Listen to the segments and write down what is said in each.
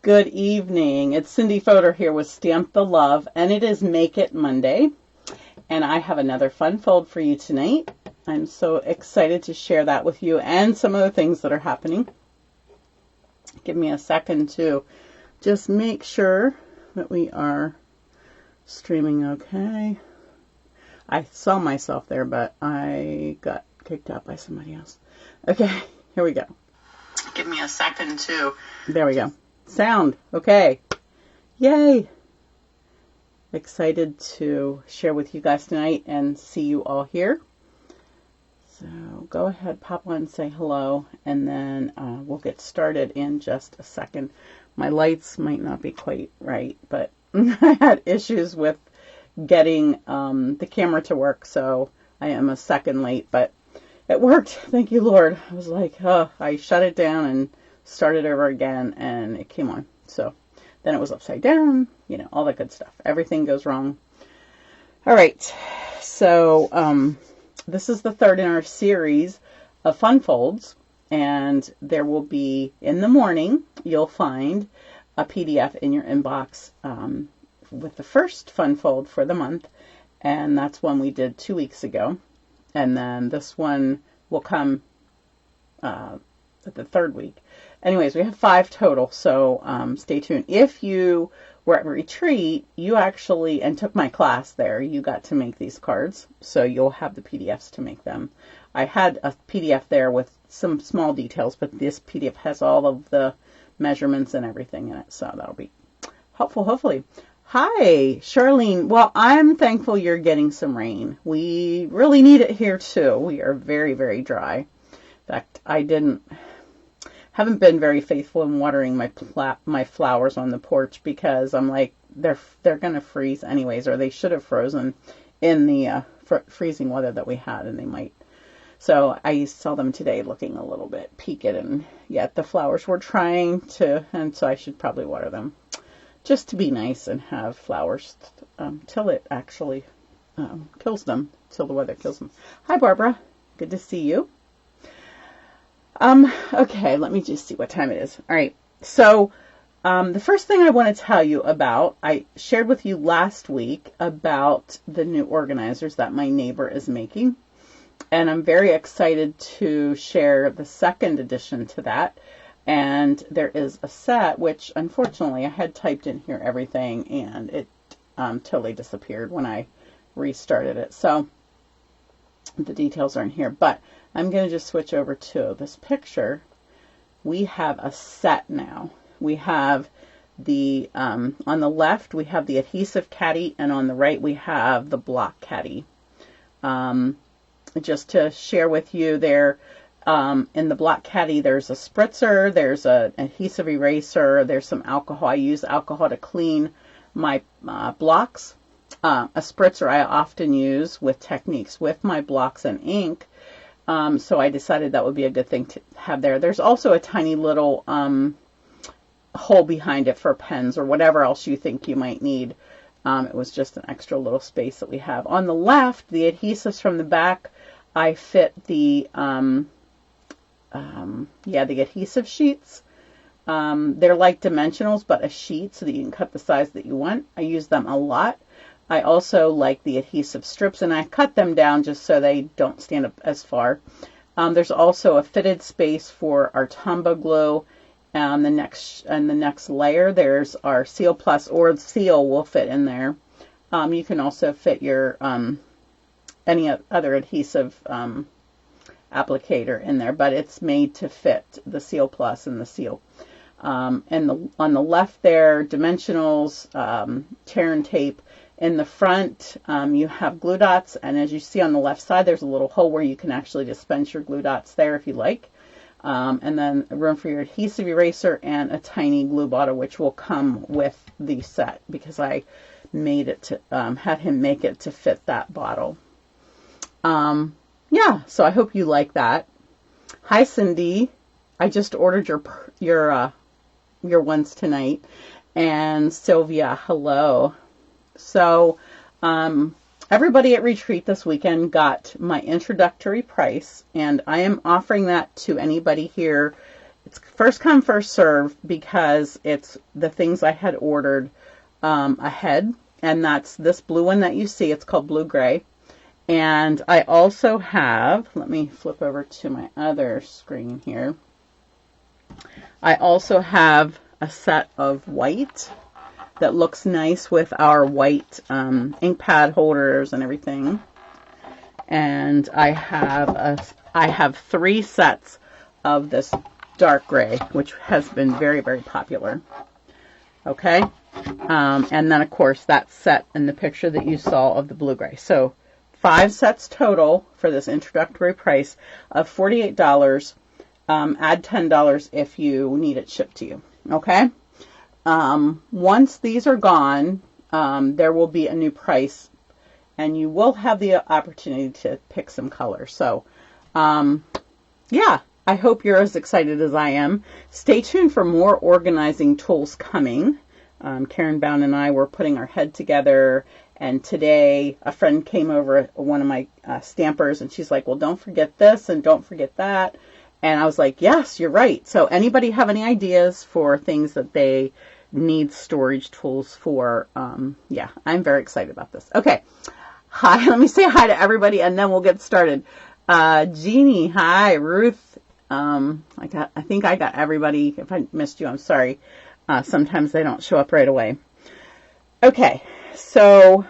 Good evening. It's Cindy Fodor here with Stamp the Love, and it is Make It Monday, and I have another fun fold for you tonight. I'm so excited to share that with you and some other things that are happening. Give me a second to just make sure that we are streaming okay. I saw myself there, but I got kicked out by somebody else. Okay, here we go. Give me a second to... There we go. Sound. Okay. Yay. Excited to share with you guys tonight and see you all here. So go ahead, pop on, say hello, and then we'll get started in just a second. My lights might not be quite right, but I had issues with getting the camera to work, so I am a second late, but it worked. Thank you, Lord. I was like, oh, I shut it down and started over again, and it came on. So then it was upside down, you know, all that good stuff. Everything goes wrong. All right. So this is the third in our series of fun folds, and there will be, in the morning, you'll find a PDF in your inbox with the first fun fold for the month, and that's one we did 2 weeks ago. And then this one will come at the third week. Anyways, we have 5 total, so stay tuned. If you were at retreat, you actually, and took my class there, you got to make these cards, so you'll have the PDFs to make them. I had a PDF there with some small details, but this PDF has all of the measurements and everything in it, so that'll be helpful, hopefully. Hi, Charlene. Well, I'm thankful you're getting some rain. We really need it here, too. We are very, very dry. In fact, haven't been very faithful in watering my flowers on the porch because I'm like, they're going to freeze anyways, or they should have frozen in the freezing weather that we had, and they might. So I saw them today looking a little bit peaked, and yet the flowers were trying to, and so I should probably water them just to be nice and have flowers till it actually kills them, till the weather kills them. Hi, Barbara. Good to see you. Okay, let me just see what time it is. All right, so the first thing I want to tell you about, I shared with you last week about the new organizers that my neighbor is making, and I'm very excited to share the second addition to that. And there is a set, which unfortunately I had typed in here everything, and it totally disappeared when I restarted it. So the details are in here, but I'm going to just switch over to this picture. We have a set now. We have the, on the left, we have the adhesive caddy, and on the right, we have the block caddy. Just to share with you there, in the block caddy, there's a spritzer, there's an adhesive eraser, there's some alcohol. I use alcohol to clean my blocks. A spritzer I often use with techniques with my blocks and ink. So I decided that would be a good thing to have there. There's also a tiny little hole behind it for pens or whatever else you think you might need. It was just an extra little space that we have. On the left, the adhesives from the back, I fit the the adhesive sheets. They're like dimensionals, but a sheet so that you can cut the size that you want. I use them a lot. I also like the adhesive strips, and I cut them down just so they don't stand up as far. There's also a fitted space for our Tombow glue. The next layer, there's our Seal Plus, or Seal will fit in there. You can also fit your any other adhesive applicator in there, but it's made to fit the Seal Plus and the Seal. And on the left there, dimensionals, tear and tape. In the front, you have glue dots, and as you see on the left side, there's a little hole where you can actually dispense your glue dots there if you like. And then room for your adhesive eraser and a tiny glue bottle, which will come with the set because I made it to, had him make it to fit that bottle. Yeah, so I hope you like that. Hi, Cindy. I just ordered your ones tonight. And Sylvia, hello. So, everybody at Retreat this weekend got my introductory price, and I am offering that to anybody here it's first come, first serve because it's the things I had ordered ahead. And that's this blue one that you see. It's called Blue Gray. And I also have, let me flip over to my other screen here. I also have a set of white that looks nice with our white ink pad holders and everything. And I have 3 sets of this dark gray, which has been very, very popular. Okay. And then of course that set in the picture that you saw of the blue gray. So 5 sets total for this introductory price of $48. Add $10 if you need it shipped to you. Okay. Once these are gone, there will be a new price, and you will have the opportunity to pick some colors. So, yeah, I hope you're as excited as I am. Stay tuned for more organizing tools coming. Karen Bound and I were putting our head together, and today a friend came over, one of my stampers, and she's like, well, don't forget this and don't forget that. And I was like, yes, you're right. So anybody have any ideas for things that they need storage tools for? Yeah, I'm very excited about this. Okay. Hi, let me say hi to everybody and then we'll get started. Jeannie, hi. Ruth, I think I got everybody. If I missed you, I'm sorry. Sometimes they don't show up right away. Okay, so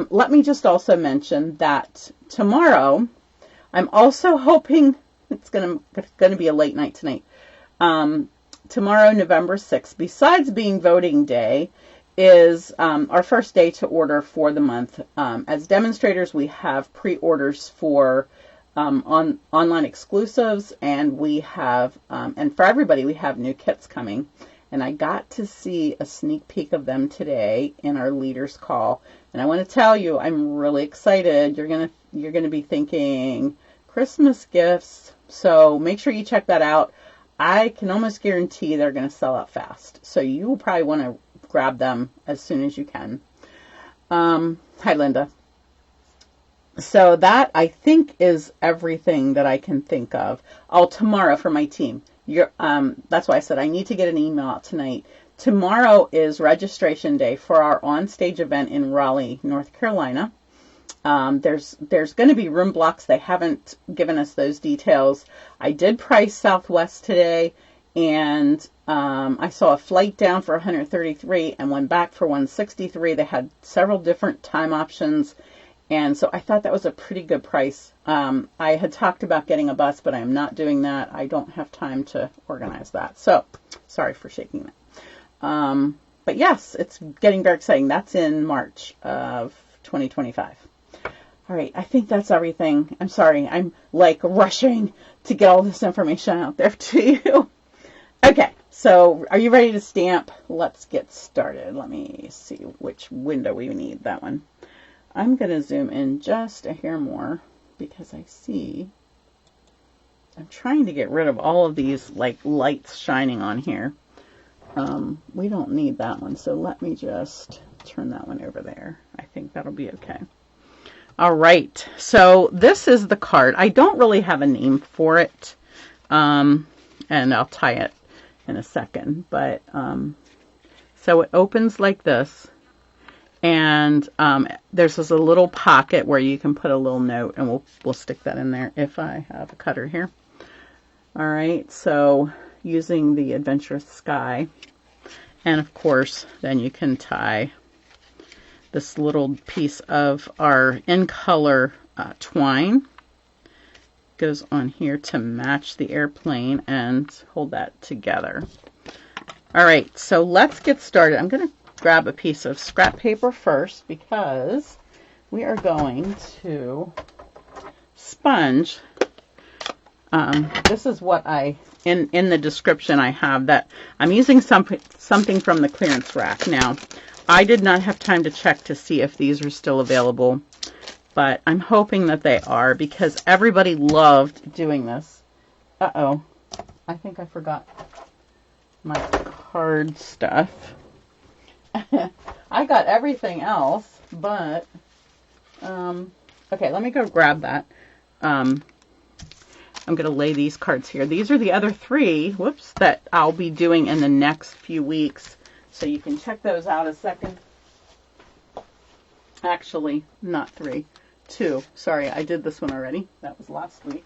let me just also mention that tomorrow, I'm also hoping it's going to be a late night tonight. Tomorrow, November 6th, besides being voting day, is our first day to order for the month. As demonstrators, we have pre-orders for online exclusives, and we have, and for everybody, we have new kits coming. And I got to see a sneak peek of them today in our leaders call. And I want to tell you, I'm really excited. You're gonna be thinking Christmas gifts. So make sure you check that out. I can almost guarantee they're going to sell out fast. So you will probably want to grab them as soon as you can. Hi, Linda. So that, I think, is everything that I can think of. Oh, tomorrow for my team. That's why I said I need to get an email out tonight. Tomorrow is registration day for our on-stage event in Raleigh, North Carolina. There's going to be room blocks. They haven't given us those details. I did price Southwest today, and I saw a flight down for $133 and one back for $163. They had several different time options, and so I thought that was a pretty good price. I had talked about getting a bus, but I'm not doing that. I don't have time to organize that. So sorry for shaking that. But yes, it's getting very exciting. That's in March of 2025. All right, I think that's everything. I'm sorry, I'm like rushing to get all this information out there to you. Okay, so are you ready to stamp? Let's get started. Let me see which window we need. That one. I'm going to zoom in just a hair more because I see I'm trying to get rid of all of these like lights shining on here. We don't need that one, so let me just turn that one over there. I think that'll be okay. All right, so this is the card. I don't really have a name for it, and I'll tie it in a second. But so it opens like this, and there's a little pocket where you can put a little note, and we'll stick that in there if I have a cutter here. All right, so using the Adventurous Sky, and of course, then you can tie this little piece of our in color twine. Goes on here to match the airplane and hold that together. All right, so let's get started. I'm going to grab a piece of scrap paper first because we are going to sponge. This is what in the description I have that I'm using something from the clearance rack. Now, I did not have time to check to see if these are still available, but I'm hoping that they are because everybody loved doing this. Uh-oh, I think I forgot my card stuff. I got everything else, but, okay, let me go grab that. I'm going to lay these cards here. These are the other 3, whoops, that I'll be doing in the next few weeks. So you can check those out a second. Actually, not 3, 2. Sorry, I did this one already. That was last week.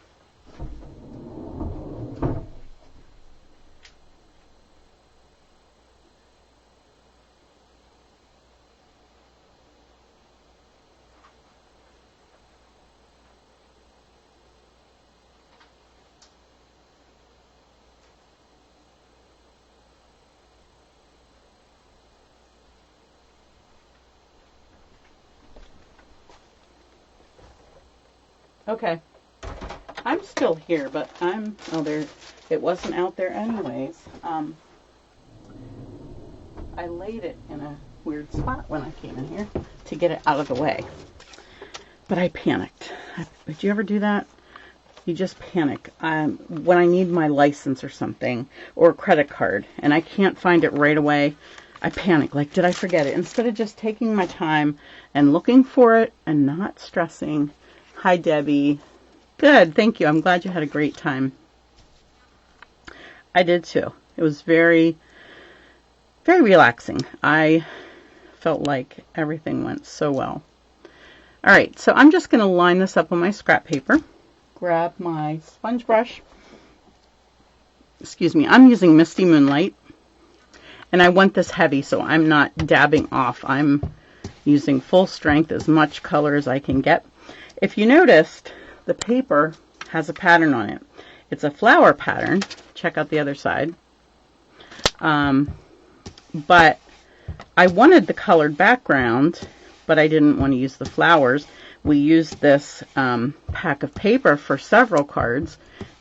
Okay, I'm still here, but oh, there, it wasn't out there anyways. I laid it in a weird spot when I came in here to get it out of the way, but I panicked. Did you ever do that? You just panic. When I need my license or something, or a credit card, and I can't find it right away, I panic, like, did I forget it? Instead of just taking my time and looking for it and not stressing. Hi, Debbie. Good, thank you. I'm glad you had a great time. I did too. It was very, very relaxing. I felt like everything went so well. All right, so I'm just going to line this up on my scrap paper. Grab my sponge brush. Excuse me, I'm using Misty Moonlight. And I want this heavy, so I'm not dabbing off. I'm using full strength, as much color as I can get. If you noticed, the paper has a pattern on it. It's a flower pattern. Check out the other side. But I wanted the colored background, but I didn't want to use the flowers. We used this pack of paper for several cards.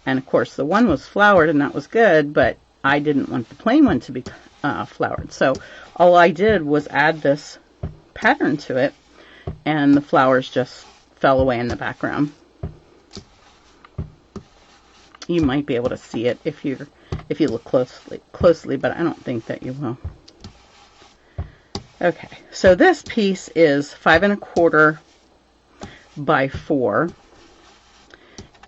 And of course, the one was flowered, and that was good, but I didn't want the plain one to be flowered. So all I did was add this pattern to it, and the flowers just fell away in the background. You might be able to see it if you look closely, but I don't think that you will. Okay, so this piece is 5 1/4 by 4,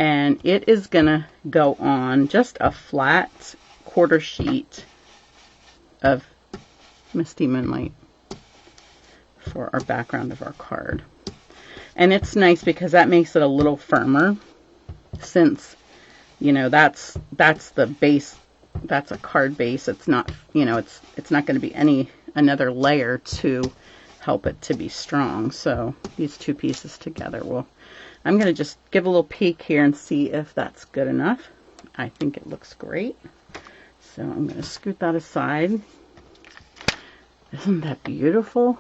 and it is gonna go on just a flat quarter sheet of Misty Moonlight for our background of our card. And it's nice because that makes it a little firmer, since, you know, that's the base, that's a card base. It's not, you know, it's not going to be another layer to help it to be strong. So these two pieces together I'm going to just give a little peek here and see if that's good enough. I think it looks great. So I'm going to scoot that aside. Isn't that beautiful?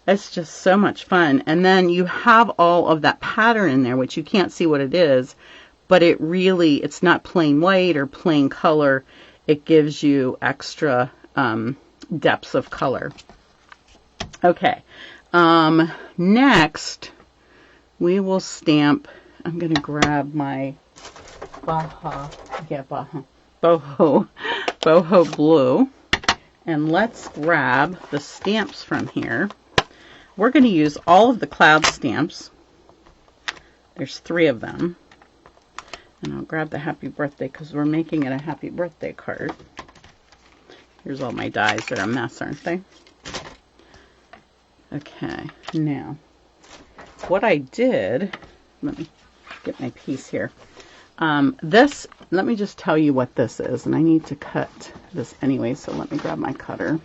It's just so much fun. And then you have all of that pattern in there, which you can't see what it is, but it's not plain white or plain color. It gives you extra depths of color. Okay. Next, we will stamp. I'm going to grab my boho blue, and let's grab the stamps from here. We're going to use all of the cloud stamps. There's 3 of them. And I'll grab the happy birthday because we're making it a happy birthday card. Here's all my dies. They're a mess, aren't they? Okay, now what I did, let me get my piece here. Let me just tell you what this is, and I need to cut this anyway, so let me grab my cutter.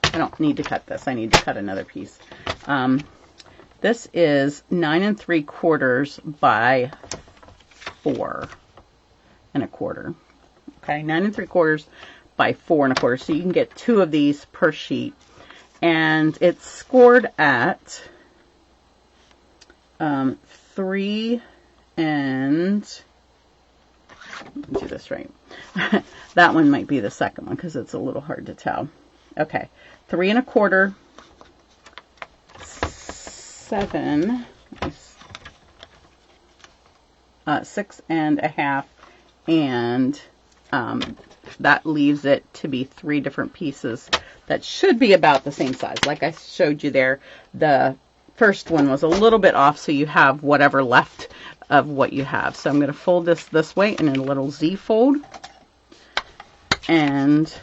I don't need to cut this. I need to cut another piece. This is 9 3/4 by 4 1/4. Okay, 9 3/4 by 4 1/4. So you can get 2 of these per sheet. And it's scored at 3 and, let me do this right. That one might be the second one because it's a little hard to tell. Okay, 3 1/4, 7, 6 1/2, and that leaves it to be 3 different pieces that should be about the same size. Like I showed you there, the first one was a little bit off, so you have whatever left of what you have. So I'm going to fold this way in a little Z fold. And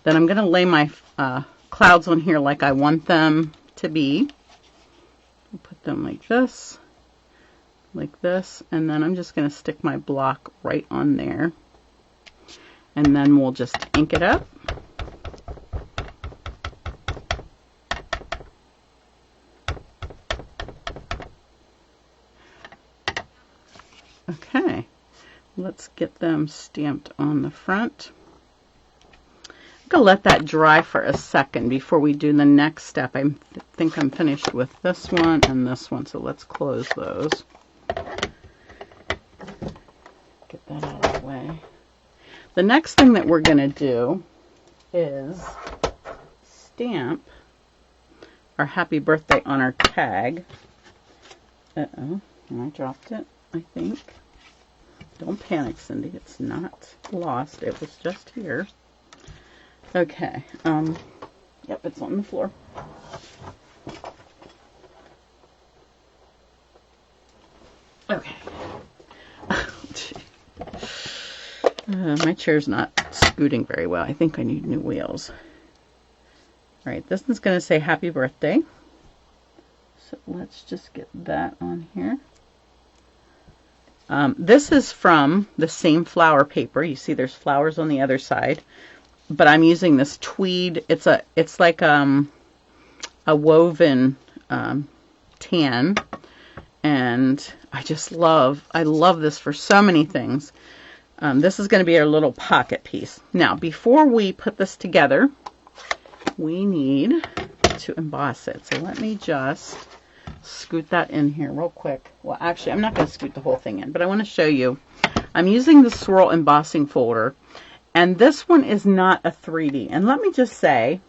then I'm going to lay my clouds on here like I want them to be. I'll put them like this, and then I'm just going to stick my block right on there. And then we'll just ink it up. Okay, let's get them stamped on the front. I'm going to let that dry for a second before we do the next step. I think I'm finished with this one and this one, so let's close those. Get that out of the way. The next thing that we're going to do is stamp our happy birthday on our tag. Uh-oh, I dropped it, I think. Don't panic, Cindy. It's not lost. It was just here. Okay. Yep, it's on the floor. Okay. My chair's not scooting very well. I think I need new wheels. All right, this is going to say happy birthday. So let's just get that on here. This is from the same flower paper. You see there's flowers on the other side, but I'm using this tweed. It's like a woven tan, and I love this for so many things. This is going to be our little pocket piece. Now, before we put this together, we need to emboss it. So let me just scoot that in here real quick. Well, actually, I'm not going to scoot the whole thing in, but I want to show you. I'm using the Swirl embossing folder, and this one is not a 3D. And let me just say,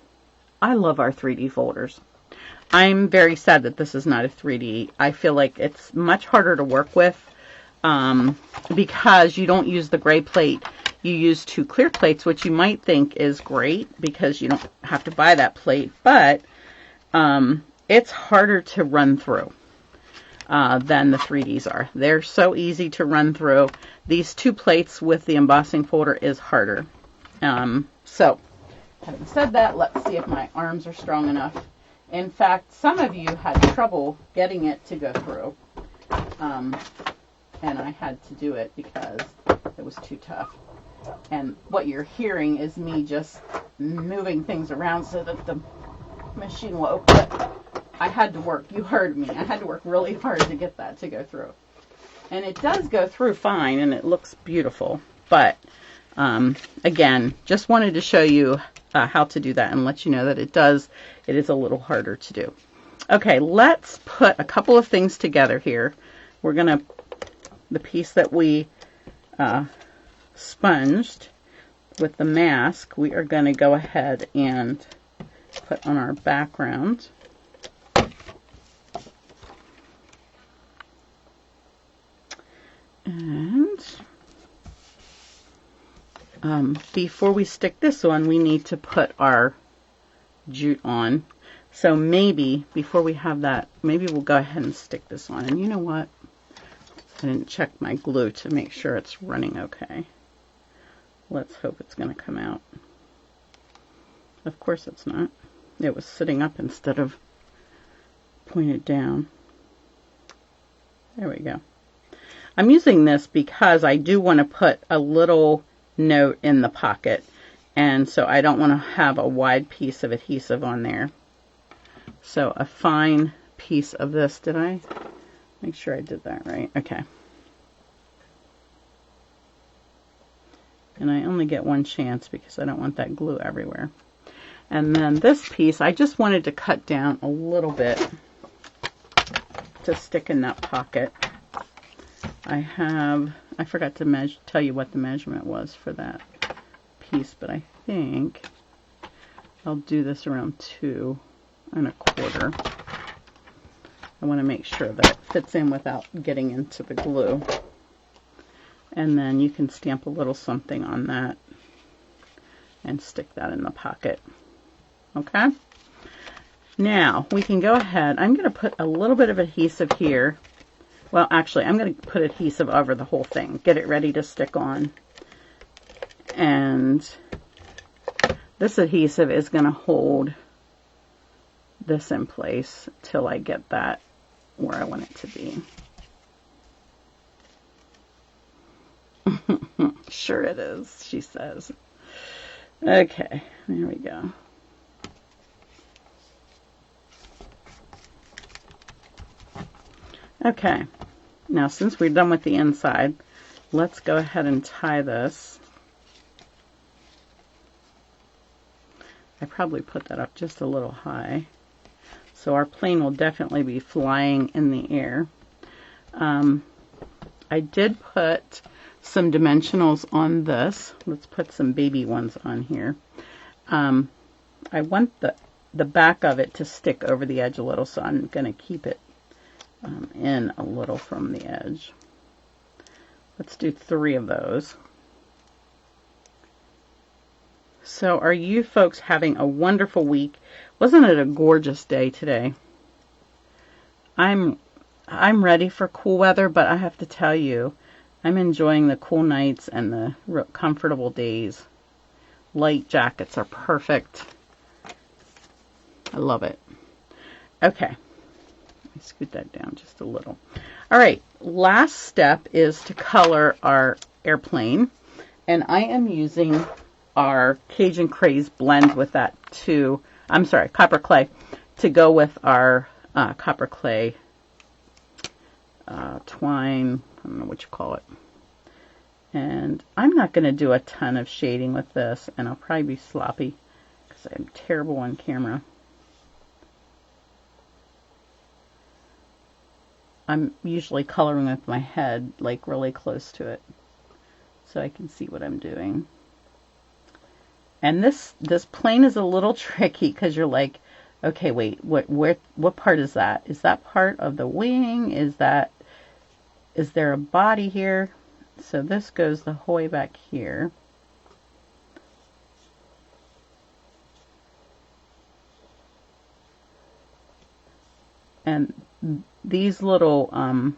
I love our 3D folders. I'm very sad that this is not a 3D. I feel like it's much harder to work with because you don't use the gray plate. You use 2 clear plates, which you might think is great because you don't have to buy that plate, but it's harder to run through than the 3Ds are. They're so easy to run through. These 2 plates with the embossing folder is harder. So, having said that, let's see if my arms are strong enough. In fact, some of you had trouble getting it to go through. And I had to do it because it was too tough. And what you're hearing is me just moving things around so that the machine will open. I had to work. You heard me. I had to work really hard to get that to go through. And it does go through fine, and it looks beautiful. But, again, just wanted to show you how to do that and let you know that it is a little harder to do. Okay, let's put a couple of things together here. We're going to, the piece that we sponged with the mask, we are going to go ahead and put on our background. And before we stick this on, we need to put our jute on. So maybe before we have that, maybe we'll go ahead and stick this on. And you know what? I didn't check my glue to make sure it's running okay. Let's hope it's going to come out. Of course it's not. It was sitting up instead of pointed down. There we go. I'm using this because I do want to put a little note in the pocket, and so I don't want to have a wide piece of adhesive on there. So a fine piece of this, did I make sure I did that right? Okay. And I only get one chance because I don't want that glue everywhere. And then this piece, I just wanted to cut down a little bit to stick in that pocket. I forgot to tell you what the measurement was for that piece, but I think I'll do this around 2 1/4. I want to make sure that it fits in without getting into the glue. And then you can stamp a little something on that and stick that in the pocket. Okay? Now, we can go ahead. I'm going to put a little bit of adhesive here. Well, actually, I'm going to put adhesive over the whole thing. Get it ready to stick on. And this adhesive is going to hold this in place till I get that where I want it to be. Sure it is, she says. Okay, there we go. Okay, now since we're done with the inside, let's go ahead and tie this. I probably put that up just a little high. So our plane will definitely be flying in the air. I did put some dimensionals on this. Let's put some baby ones on here. I want the back of it to stick over the edge a little, so I'm going to keep it in a little from the edge. Let's do 3 of those. So are you folks having a wonderful week? Wasn't it a gorgeous day today? I'm ready for cool weather, but I have to tell you, I'm enjoying the cool nights and the comfortable days. Light jackets are perfect. I love it. Okay. Let me scoot that down just a little. All right. Last step is to color our airplane. And I am using our Cajun Craze blend with that too. I'm sorry, copper clay, to go with our copper clay twine. I don't know what you call it. And I'm not going to do a ton of shading with this, and I'll probably be sloppy because I'm terrible on camera. I'm usually coloring with my head, like really close to it, so I can see what I'm doing. And this plane is a little tricky because you're like, okay, wait, what part is that? Is that part of the wing? Is there a body here? So this goes the whole way back here. And these little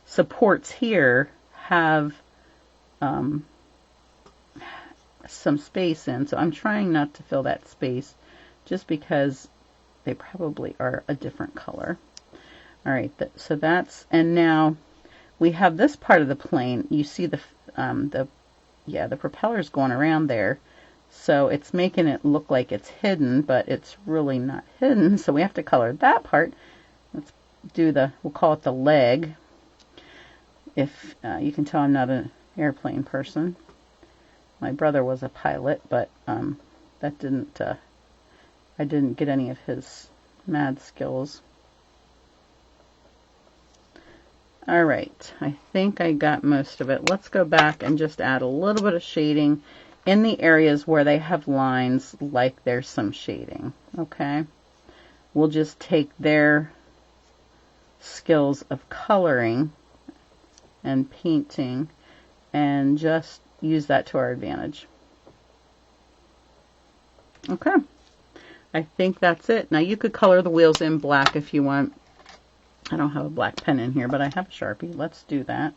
supports here have some space in, so I'm trying not to fill that space just because they probably are a different color. All right, so that's, and now we have this part of the plane. You see the propeller's going around there, so it's making it look like it's hidden, but it's really not hidden, so we have to color that part. Let's do we'll call it the leg. If you can tell, I'm not an airplane person. My brother was a pilot, but that didn't, I didn't get any of his mad skills. All right, I think I got most of it. Let's go back and just add a little bit of shading in the areas where they have lines, like there's some shading, okay? We'll just take their skills of coloring and painting and just use that to our advantage. Okay, I think that's it. Now you could color the wheels in black if you want. I don't have a black pen in here, but I have a Sharpie. Let's do that.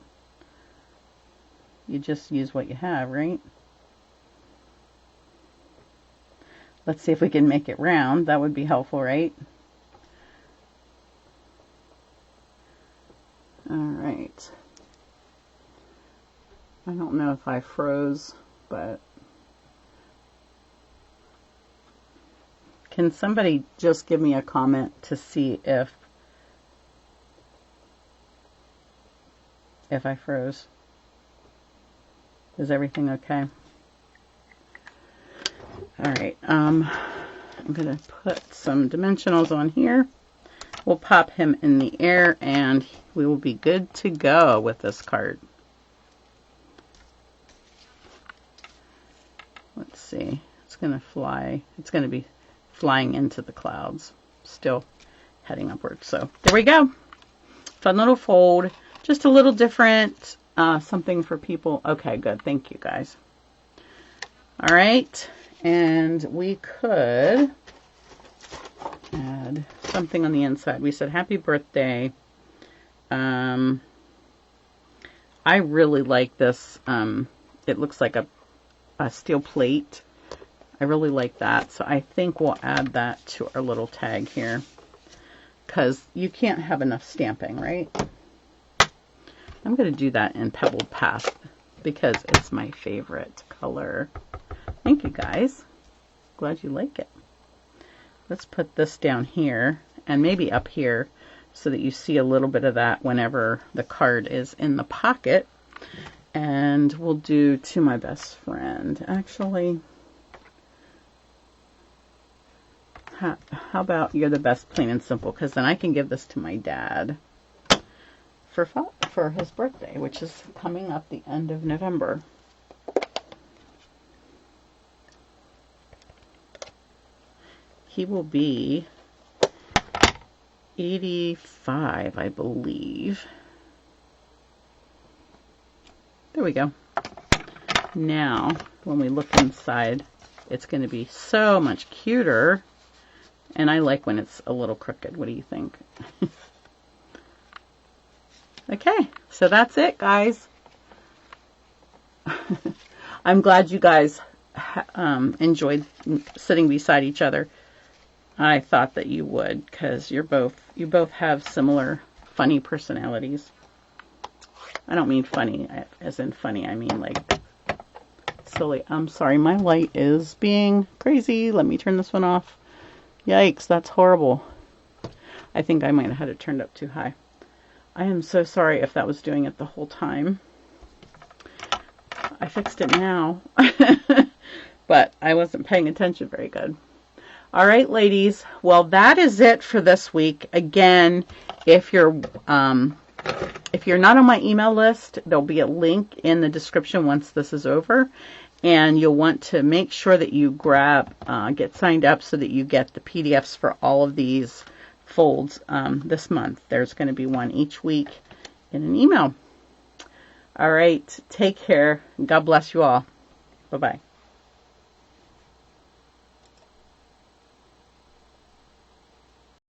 You just use what you have, right? Let's see if we can make it round. That would be helpful, right? All right. I don't know if I froze, but can somebody just give me a comment to see if I froze? Is everything okay? All right, I'm going to put some dimensionals on here. We'll pop him in the air and we will be good to go with this card. Let's see, it's going to fly. It's going to be flying into the clouds, still heading upwards. So there we go. Fun little fold, just a little different, something for people. Okay, good. Thank you guys. All right, and we could add something on the inside. We said happy birthday. I really like this. It looks like a steel plate. I really like that. So I think we'll add that to our little tag here, because you can't have enough stamping, right? I'm going to do that in Pebbled Path because it's my favorite color. Thank you, guys. Glad you like it. Let's put this down here and maybe up here so that you see a little bit of that whenever the card is in the pocket. And we'll do to my best friend. Actually, how about you're the best, plain and simple, because then I can give this to my dad for his birthday, which is coming up the end of November. He will be 85, I believe. There we go. Now, when we look inside, it's going to be so much cuter. And I like when it's a little crooked. What do you think? Okay, so that's it, guys. I'm glad you guys enjoyed sitting beside each other. I thought that you would, because you both have similar funny personalities. I don't mean funny as in funny. I mean like silly. I'm sorry, my light is being crazy. Let me turn this one off. Yikes, that's horrible. I think I might have had it turned up too high. I am so sorry if that was doing it the whole time. I fixed it now, but I wasn't paying attention very good. All right, ladies. Well, that is it for this week. Again, if you're not on my email list, there'll be a link in the description once this is over, and you'll want to make sure that you get signed up so that you get the PDFs for all of these folds this month. There's going to be one each week in an email. All right, take care. God bless you all. Bye-bye.